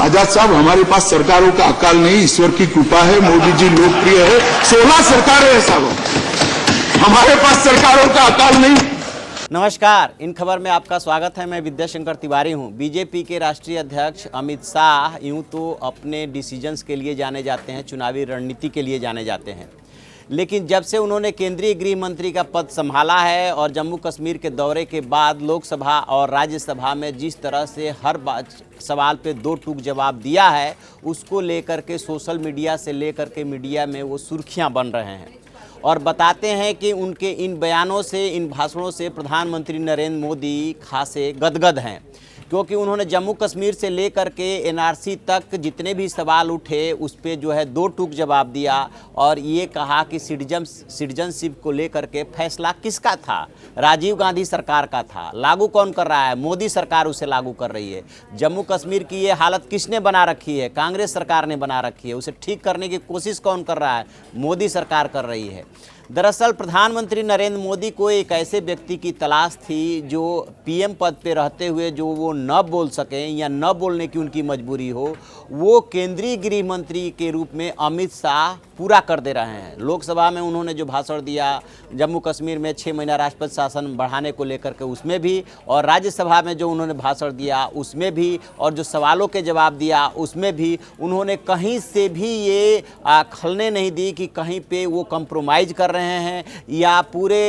आजाद साहब, हमारे पास सरकारों का अकाल नहीं, ईश्वर की कृपा है, मोदी जी लोकप्रिय है, 16 सरकारें हैं साहब, हमारे पास सरकारों का अकाल नहीं। नमस्कार, इन खबर में आपका स्वागत है। मैं विद्याशंकर तिवारी हूं। बीजेपी के राष्ट्रीय अध्यक्ष अमित शाह यूं तो अपने डिसीजंस के लिए जाने जाते हैं, चुनावी रणनीति के लिए जाने जाते हैं, लेकिन जब से उन्होंने केंद्रीय गृह मंत्री का पद संभाला है और जम्मू कश्मीर के दौरे के बाद लोकसभा और राज्यसभा में जिस तरह से हर सवाल पे दो टूक जवाब दिया है, उसको लेकर के सोशल मीडिया से लेकर के मीडिया में वो सुर्खियां बन रहे हैं और बताते हैं कि उनके इन बयानों से, इन भाषणों से प्रधानमंत्री नरेंद्र मोदी खासे गदगद हैं, क्योंकि उन्होंने जम्मू कश्मीर से लेकर के एनआरसी तक जितने भी सवाल उठे उस पे जो है दो टूक जवाब दिया और ये कहा कि सिटीजनशिप को लेकर के फैसला किसका था? राजीव गांधी सरकार का था। लागू कौन कर रहा है? मोदी सरकार उसे लागू कर रही है। जम्मू कश्मीर की ये हालत किसने बना रखी है? कांग्रेस सरकार ने बना रखी है। उसे ठीक करने की कोशिश कौन कर रहा है? मोदी सरकार कर रही है। दरअसल प्रधानमंत्री नरेंद्र मोदी को एक ऐसे व्यक्ति की तलाश थी जो पीएम पद पे रहते हुए जो वो न बोल सकें या न बोलने की उनकी मजबूरी हो, वो केंद्रीय गृह मंत्री के रूप में अमित शाह पूरा कर दे रहे हैं। लोकसभा में उन्होंने जो भाषण दिया जम्मू कश्मीर में 6 महीना राष्ट्रपति शासन बढ़ाने को लेकर के, उसमें भी, और राज्यसभा में जो उन्होंने भाषण दिया उसमें भी, और जो सवालों के जवाब दिया उसमें भी, उन्होंने कहीं से भी ये खलने नहीं दी कि कहीं पे वो कंप्रोमाइज़ कर रहे हैं या पूरे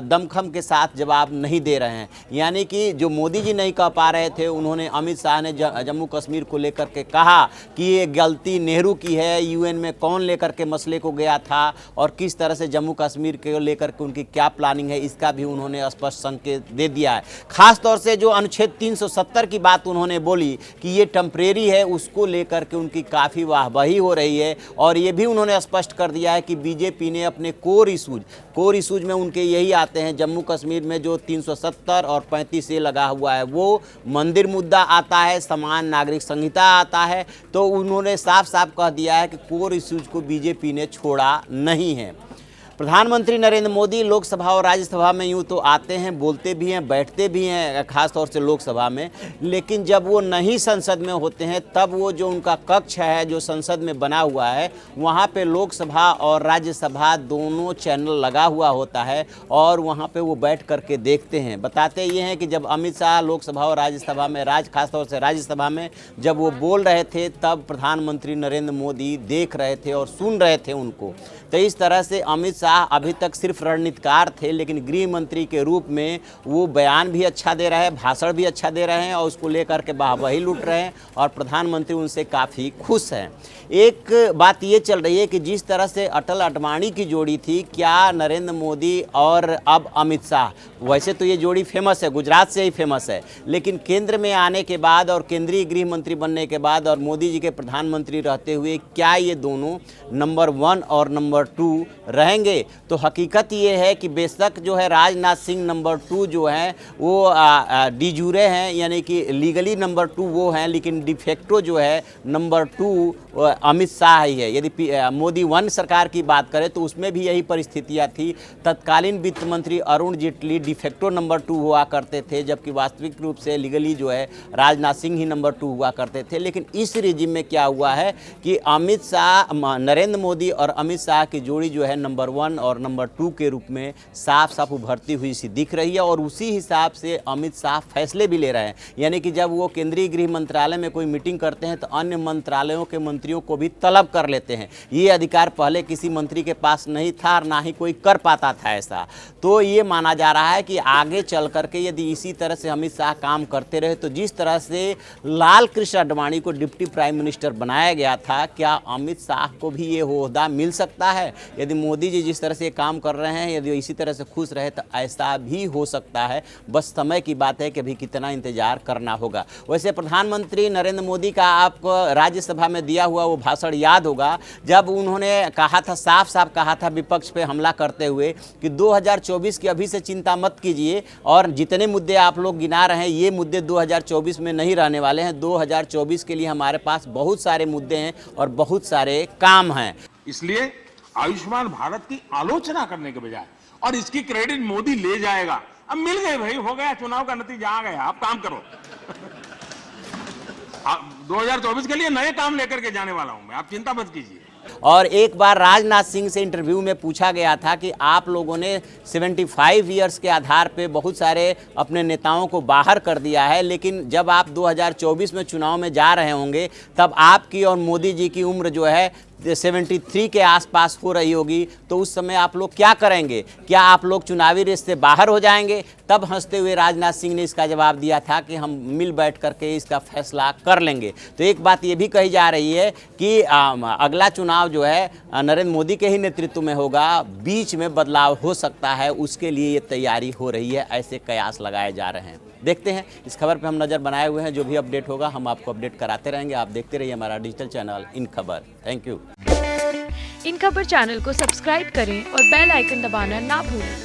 दमखम के साथ जवाब नहीं दे रहे हैं। यानी कि जो मोदी जी नहीं कह पा रहे थे, उन्होंने अमित शाह ने जम्मू कश्मीर को लेकर के कहा कि ये गलती नेहरू की है, यूएन में कौन लेकर के मसले को गया था और किस तरह से जम्मू कश्मीर को लेकर के उनकी क्या प्लानिंग है, इसका भी उन्होंने स्पष्ट संकेत दे दिया है। खास तौर से जो अनुच्छेद 370 की बात उन्होंने बोली कि ये टेम्परेरी है, उसको लेकर के उनकी काफ़ी वाहवाही हो रही है और ये भी उन्होंने स्पष्ट कर दिया है कि बीजेपी ने अपने कोर इशूज में उनके यही आते हैं। जम्मू कश्मीर में जो 370 और 35 से लगा हुआ है, वो मंदिर मुद्दा आता है, समान नागरिक संहिता आता है, तो उन्होंने साफ साफ कह दिया है कि कोर इशूज को बीजेपी ने छोड़ा नहीं है। प्रधानमंत्री नरेंद्र मोदी लोकसभा और राज्यसभा में यूँ तो आते हैं, बोलते भी हैं, बैठते भी हैं, खास तौर से लोकसभा में, लेकिन जब वो नहीं संसद में होते हैं तब वो जो उनका कक्ष है जो संसद में बना हुआ है, वहाँ पे लोकसभा और राज्यसभा दोनों चैनल लगा हुआ होता है और वहाँ पे वो बैठ करके देखते हैं। बताते ये हैं कि जब अमित शाह लोकसभा और राज्यसभा में खास तौर से राज्यसभा में जब वो बोल रहे थे, तब प्रधानमंत्री नरेंद्र मोदी देख रहे थे और सुन रहे थे उनको। तो इस तरह से अमित शाह अभी तक सिर्फ रणनीतिकार थे, लेकिन गृह मंत्री के रूप में वो बयान भी अच्छा दे रहे हैं, भाषण भी अच्छा दे रहे हैं और उसको लेकर के वाहवाही लूट रहे हैं और प्रधानमंत्री उनसे काफ़ी खुश हैं। एक बात ये चल रही है कि जिस तरह से अटल अडवाणी की जोड़ी थी, क्या नरेंद्र मोदी और अब अमित शाह, वैसे तो ये जोड़ी फेमस है, गुजरात से ही फेमस है, लेकिन केंद्र में आने के बाद और केंद्रीय गृह मंत्री बनने के बाद और मोदी जी के प्रधानमंत्री रहते हुए क्या ये दोनों नंबर 1 और नंबर 2 रहेंगे? तो हकीकत ये है कि बेशक जो है राजनाथ सिंह नंबर 2 जो हैं वो डी जूरे हैं, यानी कि लीगली नंबर 2 वो हैं, लेकिन डिफेक्टो जो है नंबर 2 अमित शाह ही है। यदि मोदी 1 सरकार की बात करें तो उसमें भी यही परिस्थितियाँ थी। तत्कालीन वित्त मंत्री अरुण जेटली डिफेक्टो नंबर 2 हुआ करते थे, जबकि वास्तविक रूप से लीगली जो है राजनाथ सिंह ही नंबर 2 हुआ करते थे। लेकिन इस रिजिम में क्या हुआ है कि अमित शाह, नरेंद्र मोदी और अमित शाह की जोड़ी जो है नंबर 1 और नंबर 2 के रूप में साफ साफ उभरती हुई सी दिख रही है और उसी हिसाब से अमित शाह फैसले भी ले रहे हैं। यानी कि जब वो केंद्रीय गृह मंत्रालय में कोई मीटिंग करते हैं तो अन्य मंत्रालयों के मंत्रियों को भी तलब कर लेते हैं। ये अधिकार पहले किसी मंत्री के पास नहीं था और ना ही कोई कर पाता था ऐसा। तो ये माना जा रहा है कि आगे चल करके यदि इसी तरह से अमित शाह काम करते रहे तो जिस तरह से लाल कृष्ण आडवाणी को डिप्टी प्राइम मिनिस्टर बनाया गया था, क्या अमित शाह को भी ये ओहदा मिल सकता है? यदि मोदी जी जिस तरह से काम कर रहे हैं, यदि इसी तरह से खुश रहे तो ऐसा भी हो सकता है। बस समय की बात है कि अभी कितना इंतजार करना होगा। वैसे प्रधानमंत्री नरेंद्र मोदी का आपको राज्यसभा में दिया हुआ वो भाषण याद होगा, जब उन्होंने कहा था, साफ साफ कहा था विपक्ष पे हमला करते हुए कि 2024 की अभी से चिंता मत कीजिए और जितने मुद्दे आप लोग गिना रहे हैं ये मुद्दे 2024 में नहीं रहने वाले हैं। 2024 के लिए हमारे पास बहुत सारे मुद्दे हैं और बहुत सारे काम हैं। इसलिए आयुष्मान भारत की आलोचना करने के बजाय और इसकी क्रेडिट मोदी ले जाएगा, अब मिल गए भाई, हो गया, चुनाव का नतीजा आ गया, आप काम करो। 2024 के लिए नए काम लेकर के जाने वाला हूं मैं, आप चिंता मत कीजिए। और एक बार राजनाथ सिंह से इंटरव्यू में पूछा गया था कि आप लोगों ने 75 ईयर्स के आधार पे बहुत सारे अपने नेताओं को बाहर कर दिया है, लेकिन जब आप 2024 में चुनाव में जा रहे होंगे तब आपकी और मोदी जी की उम्र जो है 73 के आसपास हो रही होगी, तो उस समय आप लोग क्या करेंगे? क्या आप लोग चुनावी रेस से बाहर हो जाएंगे? तब हंसते हुए राजनाथ सिंह ने इसका जवाब दिया था कि हम मिल बैठ करके इसका फैसला कर लेंगे। तो एक बात ये भी कही जा रही है कि अगला चुनाव जो है नरेंद्र मोदी के ही नेतृत्व में होगा, बीच में बदलाव हो सकता है, उसके लिए ये तैयारी हो रही है, ऐसे कयास लगाए जा रहे हैं। देखते हैं, इस खबर पे हम नज़र बनाए हुए हैं, जो भी अपडेट होगा हम आपको अपडेट कराते रहेंगे। आप देखते रहिए हमारा डिजिटल चैनल इन खबर। Thank you. इन खबर चैनल को सब्सक्राइब करें और बेल आइकन दबाना ना भूलें।